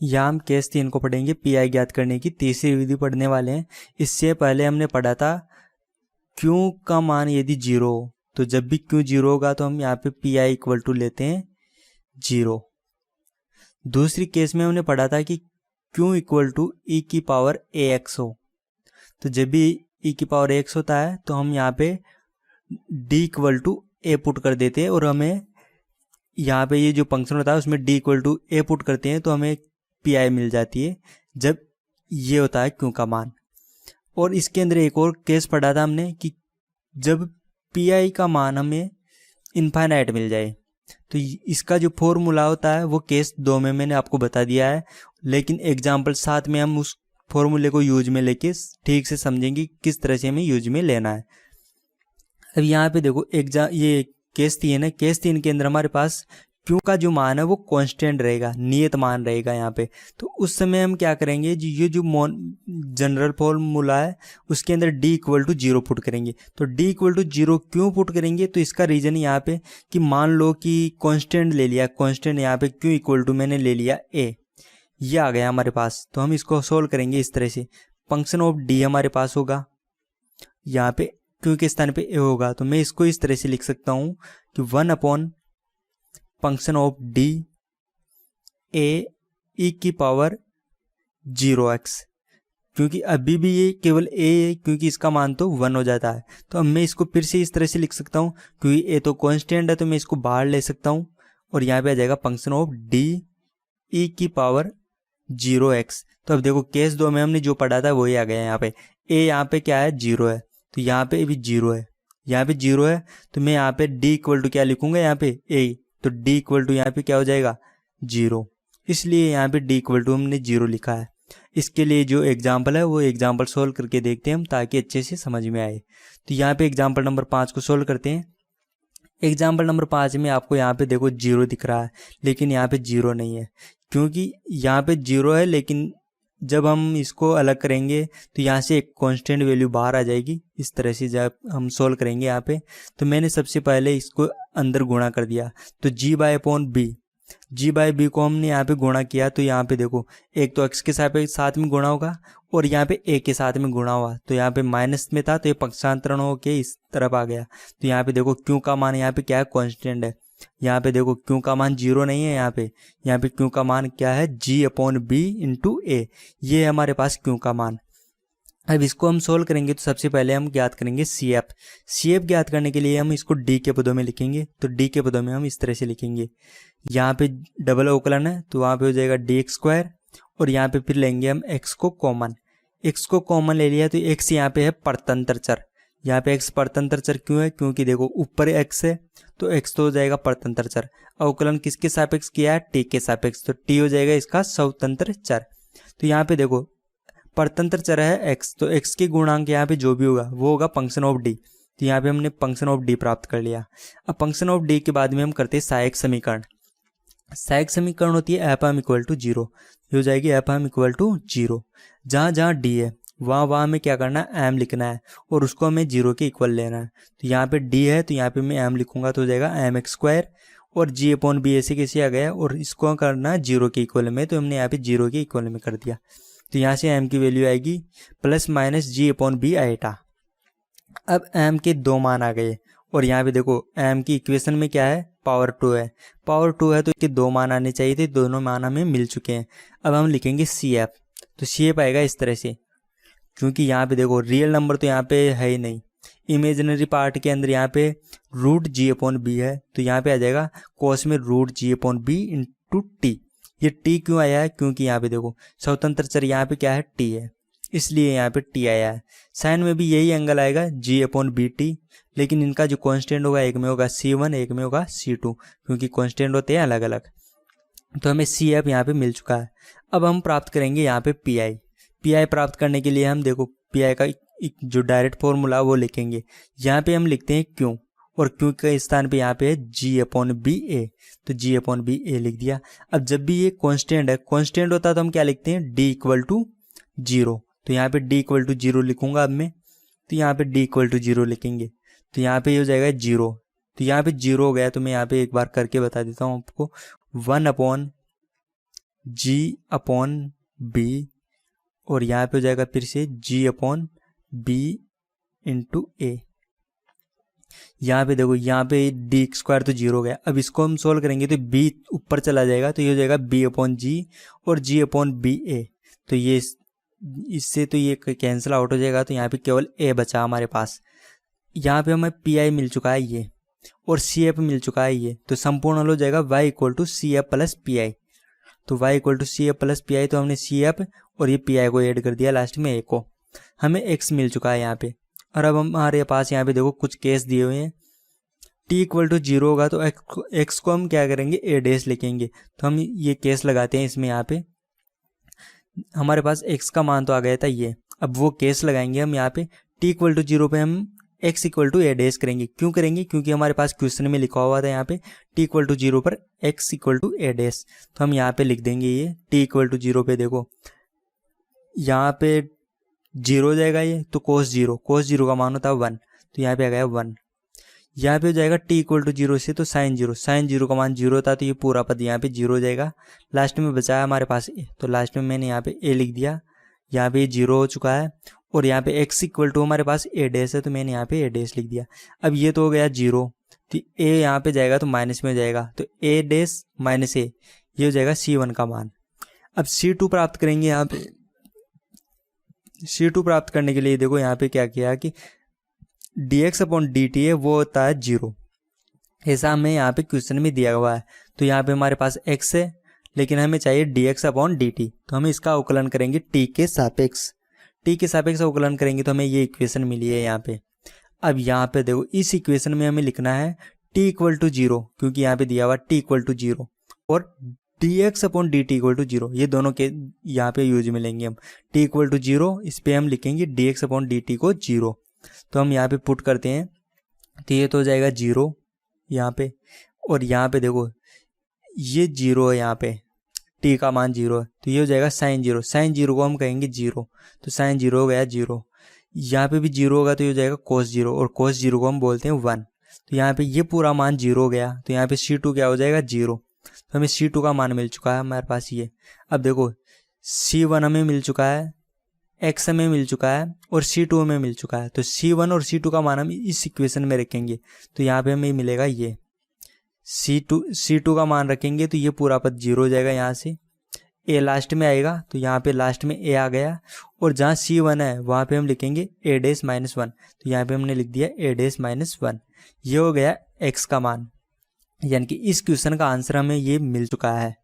यहाँ हम केस 3 को पढ़ेंगे, पी आई ज्ञात करने की तीसरी विधि पढ़ने वाले हैं। इससे पहले हमने पढ़ा था क्यू का मान यदि 0 हो, तो जब भी क्यू 0 होगा तो हम यहाँ पे पी आई इक्वल टू लेते हैं 0। दूसरी केस में हमने पढ़ा था कि क्यू इक्वल टू ई की पावर ए एक्स हो, तो जब भी ई की पावर एक्स होता है तो हम यहाँ पे D equal to A put कर देते हैं, और हमें यहाँ पे ये जो फंक्शन होता है उसमें D equal to A put करते हैं तो हमें पी आई मिल जाती है जब ये होता है क्यू का मान। और इसके अंदर एक और केस पढ़ा था हमने कि जब पी आई का मान हमें इनफाइनाइट मिल जाए, तो इसका जो फॉर्मूला होता है वो केस 2 में मैंने आपको बता दिया है, लेकिन एग्जाम्पल 7 में हम उस फॉर्मूले को यूज में लेके ठीक से समझेंगे किस तरह से हमें यूज में लेना है। अब यहाँ पे देखो ये केस 3 है। केस 3 के अंदर हमारे पास क्यू का जो मान है वो कांस्टेंट रहेगा, नियत मान रहेगा यहाँ पे। तो उस समय हम क्या करेंगे, ये जो जनरल फॉर्मूला है उसके अंदर डी इक्वल टू 0 पुट करेंगे। तो डी इक्वल टू 0 क्यों पुट करेंगे, तो इसका रीजन यहाँ पे कि मान लो कि कांस्टेंट ले लिया, कांस्टेंट यहाँ पे क्यू इक्वल टू मैंने ले लिया ए, ये आ गया हमारे पास। तो हम इसको सोल्व करेंगे इस तरह से, फंक्शन ऑफ डी हमारे पास होगा, यहाँ पे क्यू के स्थान पे ए होगा, तो मैं इसको इस तरह से लिख सकता हूँ कि 1 upon function of D A E की पावर 0x, क्योंकि अभी भी ये केवल ए है क्योंकि इसका मान तो 1 हो जाता है। तो अब मैं इसको फिर से इस तरह से लिख सकता हूँ, क्योंकि ए तो कांस्टेंट है तो मैं इसको बाहर ले सकता हूँ, और यहाँ पे आ जाएगा फंक्शन ऑफ डी ई की पावर 0x। तो अब देखो केस 2 में हमने जो पढ़ा था वही आ गया यहाँ पे। ए यहाँ पे क्या है, 0 है, तो यहाँ पे भी 0 है, यहाँ पे 0 है, तो मैं यहाँ पे डी इक्वल टू क्या लिखूंगा, यहाँ पे ए, तो डी इक्वल टू यहाँ पे क्या हो जाएगा 0, इसलिए यहाँ पे डी इक्वल टू हमने 0 लिखा है। इसके लिए जो एग्जाम्पल है वो एग्जाम्पल सोल्व करके देखते हैं हम, ताकि अच्छे से समझ में आए। तो यहाँ पे एग्जाम्पल नंबर 5 को सोल्व करते हैं। एग्जाम्पल नंबर 5 में आपको यहाँ पे देखो 0 दिख रहा है, लेकिन यहाँ पे 0 नहीं है, क्योंकि यहाँ पे 0 है, लेकिन जब हम इसको अलग करेंगे तो यहाँ से एक कांस्टेंट वैल्यू बाहर आ जाएगी। इस तरह से जब हम सोल्व करेंगे यहाँ पे, तो मैंने सबसे पहले इसको अंदर गुणा कर दिया, तो जी बाय अपॉन बी, जी बाय बी को हमने यहाँ पे गुणा किया, तो यहाँ पे देखो एक तो एक्स के साथ में गुणा होगा और यहाँ पे ए के साथ में गुणा हुआ, तो यहाँ पे माइनस में था तो ये पक्षांतरण होके इस तरफ आ गया। तो यहाँ पे देखो क्यू का मान यहाँ पे क्या है, कांस्टेंट है। यहाँ पे देखो क्यू का मान 0 नहीं है, यहाँ पे क्यू का मान क्या है, जी अपॉन बी इंटू ए, ये है हमारे पास क्यू का मान। अब इसको हम सोल्व करेंगे तो सबसे पहले हम ज्ञात करेंगे सी एफ। सी एफ ज्ञात करने के लिए हम इसको डी के पदों में लिखेंगे, तो डी के पदों में हम इस तरह से लिखेंगे, यहाँ पे डबल अवकलन है तो वहाँ पे हो जाएगा डी एक्स स्क्वायर, और यहाँ पे फिर लेंगे हम एक्स को कॉमन। एक्स को कॉमन ले लिया तो एक्स यहाँ पे है परतंत्र चर, यहाँ पे एक्स परतंत्र चर क्यों है, क्योंकि देखो ऊपर एक्स है तो एक्स तो हो जाएगा परतंत्र चर। अवकलन किसके सापेक्ष किया है, टी के सापेक्ष, तो टी हो जाएगा इसका स्वतंत्र चर। तो यहाँ पे देखो परतंत्र चर है एक्स, तो एक्स के गुणांक यहाँ पे जो भी होगा वो होगा फंक्शन ऑफ डी, तो यहाँ पे हमने फंक्शन ऑफ डी प्राप्त कर लिया। अब फंक्शन ऑफ डी के बाद में हम करते हैं सहायक समीकरण। सहायक समीकरण होती है एफ एम इक्वल टू 0, ये हो जाएगी एफ एम इक्वल टू 0, जहाँ जहाँ डी है वहाँ हमें क्या करना है, एम लिखना है, और उसको हमें 0 के इक्वल लेना है। तो यहाँ पे डी है तो यहाँ पे मैं एम लिखूंगा, तो हो जाएगा एम एक्स स्क्वायर, और जी अपॉन बी ऐसे कैसे आ गया, और इसको करना है 0 के इक्वल में, तो हमने यहाँ पे 0 के इक्वल में कर दिया। तो यहाँ से एम की वैल्यू आएगी प्लस माइनस जी अपॉन बी आएटा। अब एम के 2 मान आ गए, और यहाँ पे देखो एम की इक्वेशन में क्या है, पावर 2 है, पावर 2 है तो इसके 2 मान आने चाहिए थे, दोनों मान हमें मिल चुके हैं। अब हम लिखेंगे सी एफ, तो सी एफ आएगा इस तरह से, क्योंकि यहाँ पे देखो रियल नंबर तो यहाँ पे है ही नहीं, इमेजिनरी पार्ट के अंदर यहाँ पे रूट जी अपॉन बी है, तो यहाँ पे आ जाएगा कोस में रूट जी अपॉन बी इंटू टी। ये टी क्यों आया है, क्योंकि यहाँ पे देखो स्वतंत्र चर यहाँ पे क्या है, टी है, इसलिए यहाँ पे टी आया है। साइन में भी यही एंगल आएगा जी अपॉन बी टी, लेकिन इनका जो कांस्टेंट होगा एक में होगा C1 एक में होगा C2, क्योंकि कांस्टेंट होते हैं अलग अलग। तो हमें सी एफ यहाँ पे मिल चुका है। अब हम प्राप्त करेंगे यहाँ पे पी आई। पी आई प्राप्त करने के लिए हम देखो पी आई का जो डायरेक्ट फॉर्मूला वो लिखेंगे, यहाँ पे हम लिखते हैं क्यू, और क्यू के स्थान पे यहाँ पे है जी अपॉन बी ए, तो जी अपॉन बी ए लिख दिया। अब जब भी ये कांस्टेंट है, कांस्टेंट होता है तो हम क्या लिखते हैं, डी इक्वल टू 0, तो यहाँ पे डी इक्वल टू 0 लिखूंगा अब मैं, तो यहाँ पे डी इक्वल टू 0 लिखेंगे, तो यहाँ पे हो जाएगा 0, तो यहाँ पे 0 हो गया, तो मैं यहाँ पे एक बार करके बता देता हूँ आपको, 1 अपॉन जी अपॉन बी, और यहाँ पे हो जाएगा फिर से जी अपॉन बी इंटू ए। यहाँ पे देखो, यहाँ पे डी स्क्वायर तो जीरो हो गया। अब इसको हम सोल्व करेंगे तो बी ऊपर चला जाएगा, तो ये हो जाएगा बी अपॉन जी और जी अपॉन बी ए। तो ये इससे तो ये कैंसिल आउट हो जाएगा, तो यहाँ पे केवल ए बचा हमारे पास। यहाँ पे हमें पी आई मिल चुका है ये, और सी एफ मिल चुका है ये, तो संपूर्ण हल हो जाएगा y equal to C F plus P I. तो y equal to C F plus P I, तो हमने सी एफ और ये पी आई को ऐड कर दिया लास्ट में ए को। हमें x मिल चुका है यहाँ पे। और अब हमारे पास यहाँ पे देखो कुछ केस दिए हुए हैं। t इक्वल टू जीरो होगा तो x को हम क्या करेंगे, ए डैश लिखेंगे। तो हम ये केस लगाते हैं इसमें। यहाँ पे हमारे पास x का मान तो आ गया था ये, अब वो केस लगाएंगे हम यहाँ पे। t इक्वल टू जीरो पे हम x equal to A dash करेंगे। क्यों करेंगे, क्योंकि हमारे पास क्वेश्चन में लिखा हुआ था यहाँ पे t इक्वल टू जीरो पर x equal to A dash. तो हम यहाँ पे लिख देंगे ये t इक्वल टू जीरो पे। देखो यहाँ पे जीरो हो जाएगा ये, तो कोस जीरो का मान होता है 1, तो यहाँ पे आ गया 1। यहाँ पे हो जाएगा t इक्वल टू जीरो से, तो साइन जीरो का मान जीरो था, तो ये पूरा पद यहाँ पे जीरो हो जाएगा। लास्ट में बचा है हमारे पास ए, तो लास्ट में मैंने यहाँ पे ए लिख दिया। यहाँ पे जीरो हो चुका है, और यहाँ पे x इक्वल टू हमारे पास ए डैश है, तो मैंने यहाँ पे ए डैश लिख दिया। अब ये तो हो गया जीरो, तो ए यहाँ पे जाएगा तो माइनस में हो जाएगा, तो ए डैश माइनस ए, ये हो जाएगा C1 का मान। अब C2 प्राप्त करेंगे। यहाँ पे C2 प्राप्त करने के लिए देखो यहाँ पे क्या किया कि dx अपॉन dt है वो होता है जीरो, ऐसा हमें यहाँ पे क्वेश्चन में दिया हुआ है। तो यहाँ पे हमारे पास x है, लेकिन हमें चाहिए dx अपॉन dt, तो हम इसका अवकलन करेंगे t के सापेक्ष। t के सापेक्ष अवकलन करेंगे तो हमें ये इक्वेशन मिली है यहाँ पे। अब यहाँ पे देखो इस इक्वेशन में हमें लिखना है t इक्वल टू जीरो, क्योंकि यहाँ पे दिया हुआ t इक्वल टू जीरो, और dx upon dt equal to zero, ये दोनों के यहाँ पे यूज में लेंगे हम। t इक्वल टू जीरो, इस पे हम लिखेंगे dx अपॉन dt को जीरो। तो हम यहाँ पे पुट करते हैं, तो ये तो हो जाएगा जीरो यहाँ पे, और यहाँ पे देखो ये जीरो है, यहाँ पे t का मान जीरो है, तो ये हो जाएगा साइन जीरो को हम कहेंगे जीरो, तो साइन जीरो हो गया जीरो। यहाँ पे भी जीरो होगा तो ये हो जाएगा कोस जीरो, और कोस जीरो को हम बोलते हैं 1। तो यहाँ पे ये पूरा मान जीरो हो गया, तो यहाँ पे C2 क्या हो जाएगा जीरो। तो हमें C2 का मान मिल चुका है हमारे पास ये। अब देखो C1 हमें मिल चुका है, x हमें मिल चुका है, और C2 हमें मिल चुका है। तो C1 और C2 का मान हम इस इक्वेशन में रखेंगे, तो यहाँ पे हमें मिलेगा ये C2 का मान रखेंगे, तो ये पूरा पद जीरो हो जाएगा। यहाँ से a लास्ट में आएगा, तो यहाँ पे लास्ट में a आ गया, और जहाँ C1 है वहाँ पे हम लिखेंगे a डैश माइनस 1, तो यहाँ पे हमने लिख दिया a डैश माइनस 1। ये हो गया x का मान, यानी कि इस क्वेश्चन का आंसर हमें ये मिल चुका है।